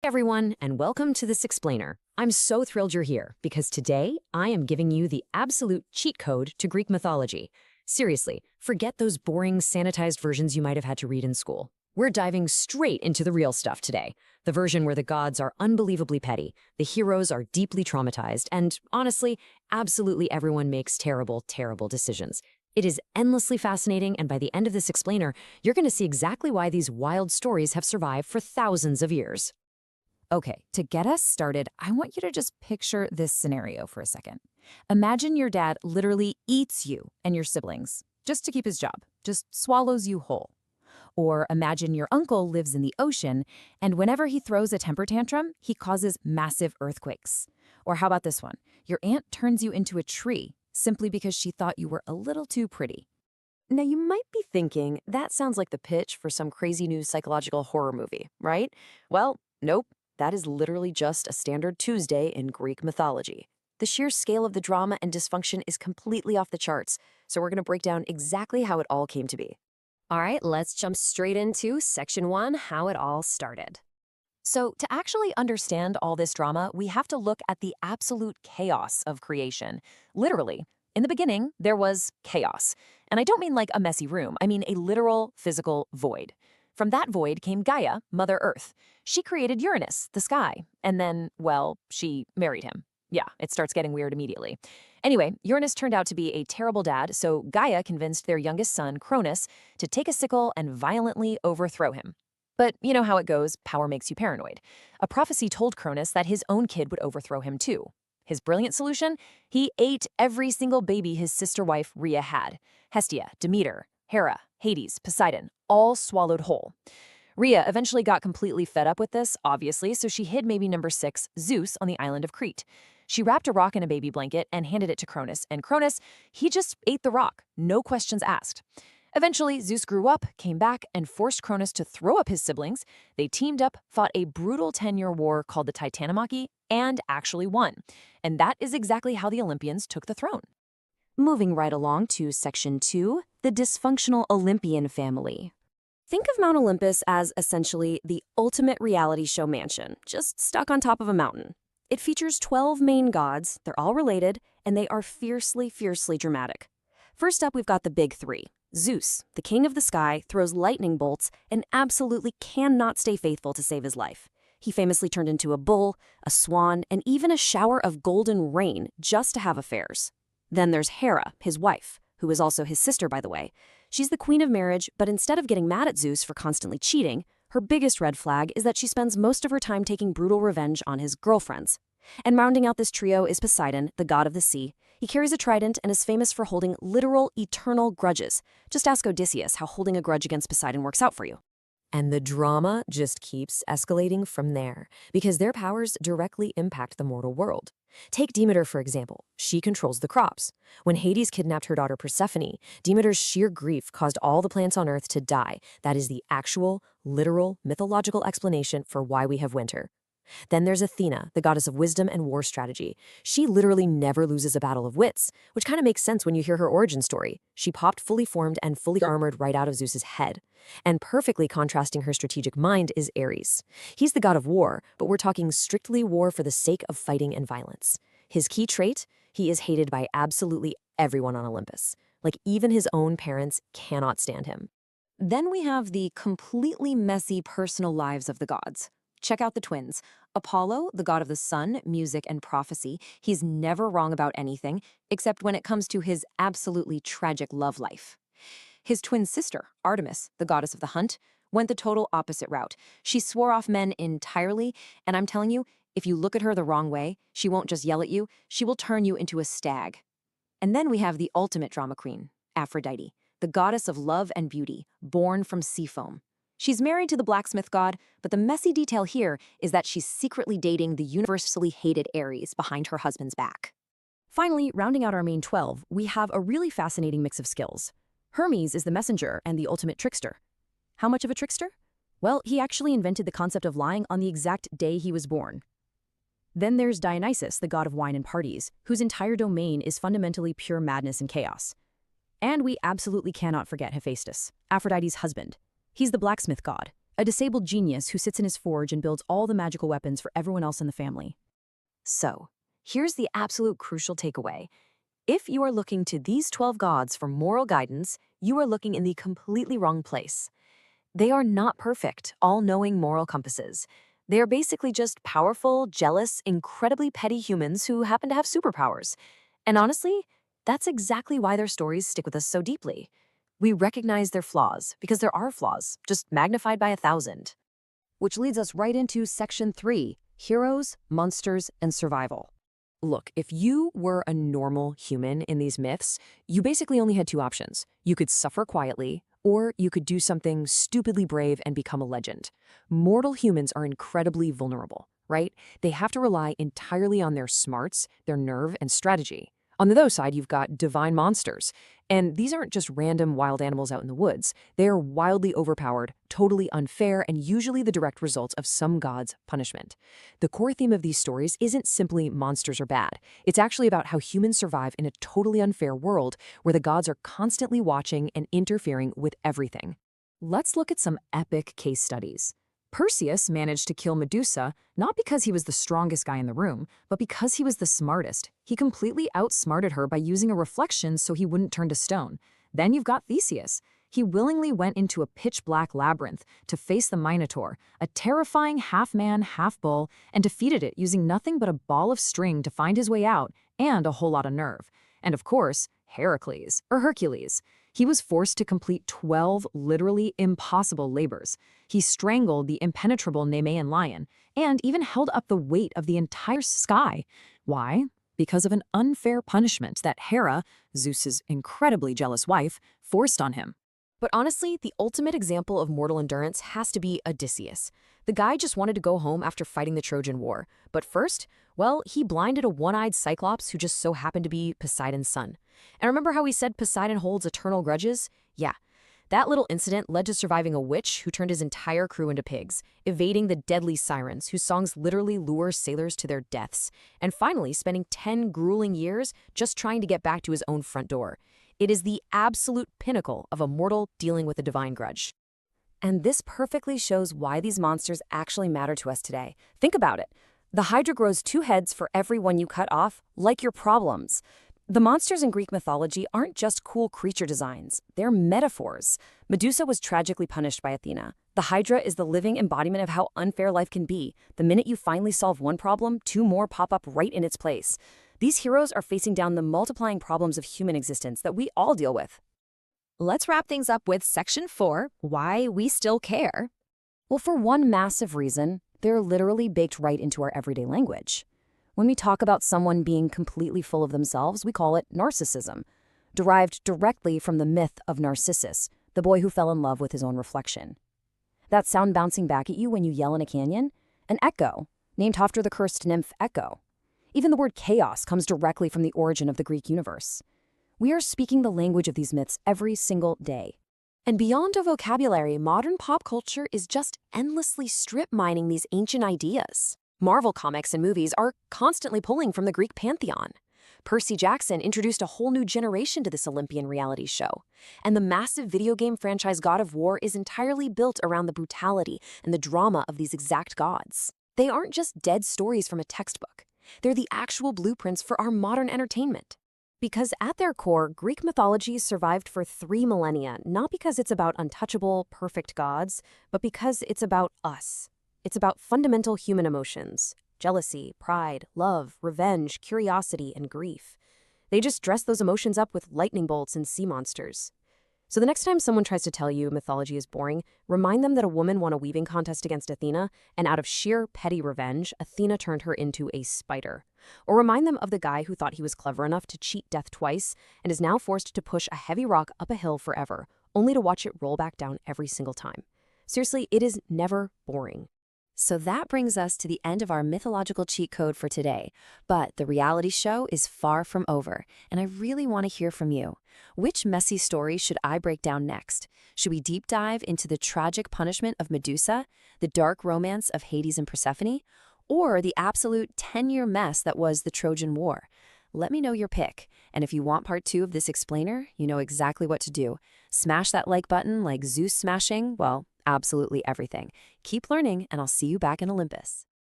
Hey everyone, and welcome to this explainer. I'm so thrilled you're here because today I am giving you the absolute cheat code to Greek mythology. Seriously, forget those boring, sanitized versions you might have had to read in school. We're diving straight into the real stuff today, the version where the gods are unbelievably petty, the heroes are deeply traumatized, and honestly, absolutely everyone makes terrible, terrible decisions. It is endlessly fascinating, and by the end of this explainer, you're going to see exactly why these wild stories have survived for thousands of years. Okay, to get us started, I want you to just picture this scenario for a second. Imagine your dad literally eats you and your siblings just to keep his job, just swallows you whole. Or imagine your uncle lives in the ocean, and whenever he throws a temper tantrum, he causes massive earthquakes. Or how about this one? Your aunt turns you into a tree simply because she thought you were a little too pretty. Now, you might be thinking, that sounds like the pitch for some crazy new psychological horror movie, right? Well, nope. That is literally just a standard Tuesday in Greek mythology. The sheer scale of the drama and dysfunction is completely off the charts, so we're going to break down exactly how it all came to be. All right, let's jump straight into Section 1, how it all started. So, to actually understand all this drama, we have to look at the absolute chaos of creation. Literally, in the beginning, there was chaos. And I don't mean like a messy room, I mean a literal physical void. From that void came Gaia, Mother Earth. She created Uranus, the sky, and then, well, she married him. Yeah, it starts getting weird immediately. Anyway, Uranus turned out to be a terrible dad, so Gaia convinced their youngest son, Cronus, to take a sickle and violently overthrow him. But you know how it goes, power makes you paranoid. A prophecy told Cronus that his own kid would overthrow him too. His brilliant solution? He ate every single baby his sister wife Rhea had. Hestia, Demeter, Hera, Hades, Poseidon, all swallowed whole. Rhea eventually got completely fed up with this, obviously, so she hid baby number 6, Zeus, on the island of Crete. She wrapped a rock in a baby blanket and handed it to Cronus, and Cronus, he just ate the rock, no questions asked. Eventually, Zeus grew up, came back, and forced Cronus to throw up his siblings. They teamed up, fought a brutal 10-year war called the Titanomachy, and actually won. And that is exactly how the Olympians took the throne. Moving right along to Section 2, the dysfunctional Olympian family. Think of Mount Olympus as essentially the ultimate reality show mansion, just stuck on top of a mountain. It features 12 main gods, they're all related, and they are fiercely, fiercely dramatic. First up, we've got the big three. Zeus, the king of the sky, throws lightning bolts and absolutely cannot stay faithful to save his life. He famously turned into a bull, a swan, and even a shower of golden rain just to have affairs. Then there's Hera, his wife, who is also his sister, by the way. She's the queen of marriage, but instead of getting mad at Zeus for constantly cheating, her biggest red flag is that she spends most of her time taking brutal revenge on his girlfriends. And rounding out this trio is Poseidon, the god of the sea. He carries a trident and is famous for holding literal, eternal grudges. Just ask Odysseus how holding a grudge against Poseidon works out for you. And the drama just keeps escalating from there, because their powers directly impact the mortal world. Take Demeter, for example. She controls the crops. When Hades kidnapped her daughter Persephone, Demeter's sheer grief caused all the plants on Earth to die. That is the actual, literal, mythological explanation for why we have winter. Then there's Athena, the goddess of wisdom and war strategy. She literally never loses a battle of wits, which kind of makes sense when you hear her origin story. She popped fully formed and fully armored right out of Zeus's head. And perfectly contrasting her strategic mind is Ares. He's the god of war, but we're talking strictly war for the sake of fighting and violence. His key trait? He is hated by absolutely everyone on Olympus. Like, even his own parents cannot stand him. Then we have the completely messy personal lives of the gods. Check out the twins. Apollo, the god of the sun, music, and prophecy, he's never wrong about anything, except when it comes to his absolutely tragic love life. His twin sister, Artemis, the goddess of the hunt, went the total opposite route. She swore off men entirely, and I'm telling you, if you look at her the wrong way, she won't just yell at you, she will turn you into a stag. And then we have the ultimate drama queen, Aphrodite, the goddess of love and beauty, born from sea foam. She's married to the blacksmith god, but the messy detail here is that she's secretly dating the universally hated Ares behind her husband's back. Finally, rounding out our main 12, we have a really fascinating mix of skills. Hermes is the messenger and the ultimate trickster. How much of a trickster? Well, he actually invented the concept of lying on the exact day he was born. Then there's Dionysus, the god of wine and parties, whose entire domain is fundamentally pure madness and chaos. And we absolutely cannot forget Hephaestus, Aphrodite's husband. He's the blacksmith god. a disabled genius who sits in his forge and builds all the magical weapons for everyone else in the family. So, here's the absolute crucial takeaway. If you are looking to these 12 gods for moral guidance, you are looking in the completely wrong place. They are not perfect, all-knowing moral compasses. They are basically just powerful, jealous, incredibly petty humans who happen to have superpowers. And honestly, that's exactly why their stories stick with us so deeply. We recognize their flaws because there are flaws, just magnified by 1,000. Which leads us right into Section 3, Heroes, Monsters, and Survival. Look, if you were a normal human in these myths, you basically only had two options. You could suffer quietly, or you could do something stupidly brave and become a legend. Mortal humans are incredibly vulnerable, right? They have to rely entirely on their smarts, their nerve, and strategy. On the other side, you've got divine monsters. And these aren't just random wild animals out in the woods. They are wildly overpowered, totally unfair, and usually the direct result of some god's punishment. The core theme of these stories isn't simply monsters are bad. It's actually about how humans survive in a totally unfair world where the gods are constantly watching and interfering with everything. Let's look at some epic case studies. Perseus managed to kill Medusa not because he was the strongest guy in the room, but because he was the smartest. He completely outsmarted her by using a reflection so he wouldn't turn to stone. Then you've got Theseus. He willingly went into a pitch-black labyrinth to face the Minotaur, a terrifying half-man, half-bull, and defeated it using nothing but a ball of string to find his way out and a whole lot of nerve. And of course, Heracles, or Hercules. He was forced to complete 12 literally impossible labors. He strangled the impenetrable Nemean lion and even held up the weight of the entire sky. Why? Because of an unfair punishment that Hera, Zeus's incredibly jealous wife, forced on him. But honestly, the ultimate example of mortal endurance has to be Odysseus. The guy just wanted to go home after fighting the Trojan War. But first, well, he blinded a one-eyed Cyclops who just so happened to be Poseidon's son. And remember how we said Poseidon holds eternal grudges? Yeah. That little incident led to surviving a witch who turned his entire crew into pigs, evading the deadly sirens whose songs literally lure sailors to their deaths, and finally spending 10 grueling years just trying to get back to his own front door. It is the absolute pinnacle of a mortal dealing with a divine grudge. And this perfectly shows why these monsters actually matter to us today. Think about it. The Hydra grows 2 heads for every one you cut off, like your problems. The monsters in Greek mythology aren't just cool creature designs, they're metaphors. Medusa was tragically punished by Athena. The Hydra is the living embodiment of how unfair life can be. The minute you finally solve one problem, 2 more pop up right in its place. These heroes are facing down the multiplying problems of human existence that we all deal with. Let's wrap things up with Section 4, Why We Still Care. Well, for one massive reason, they're literally baked right into our everyday language. When we talk about someone being completely full of themselves, we call it narcissism, derived directly from the myth of Narcissus, the boy who fell in love with his own reflection. That sound bouncing back at you when you yell in a canyon? An echo, named after the cursed nymph Echo. Even the word chaos comes directly from the origin of the Greek universe. We are speaking the language of these myths every single day. And beyond a vocabulary, modern pop culture is just endlessly strip mining these ancient ideas. Marvel comics and movies are constantly pulling from the Greek pantheon. Percy Jackson introduced a whole new generation to this Olympian reality show. And the massive video game franchise God of War is entirely built around the brutality and the drama of these exact gods. They aren't just dead stories from a textbook. They're the actual blueprints for our modern entertainment. Because at their core, Greek mythology survived for 3 millennia, not because it's about untouchable, perfect gods, but because it's about us. It's about fundamental human emotions: jealousy, pride, love, revenge, curiosity, and grief. They just dress those emotions up with lightning bolts and sea monsters. So the next time someone tries to tell you mythology is boring, remind them that a woman won a weaving contest against Athena, and out of sheer petty revenge, Athena turned her into a spider. Or remind them of the guy who thought he was clever enough to cheat death twice and is now forced to push a heavy rock up a hill forever, only to watch it roll back down every single time. Seriously, it is never boring. So that brings us to the end of our mythological cheat code for today. But the reality show is far from over, and I really want to hear from you. Which messy story should I break down next? Should we deep dive into the tragic punishment of Medusa, the dark romance of Hades and Persephone, or the absolute 10-year mess that was the Trojan War? Let me know your pick. And if you want part 2 of this explainer, you know exactly what to do. Smash that like button like Zeus smashing, well, absolutely everything. Keep learning, and I'll see you back in Olympus.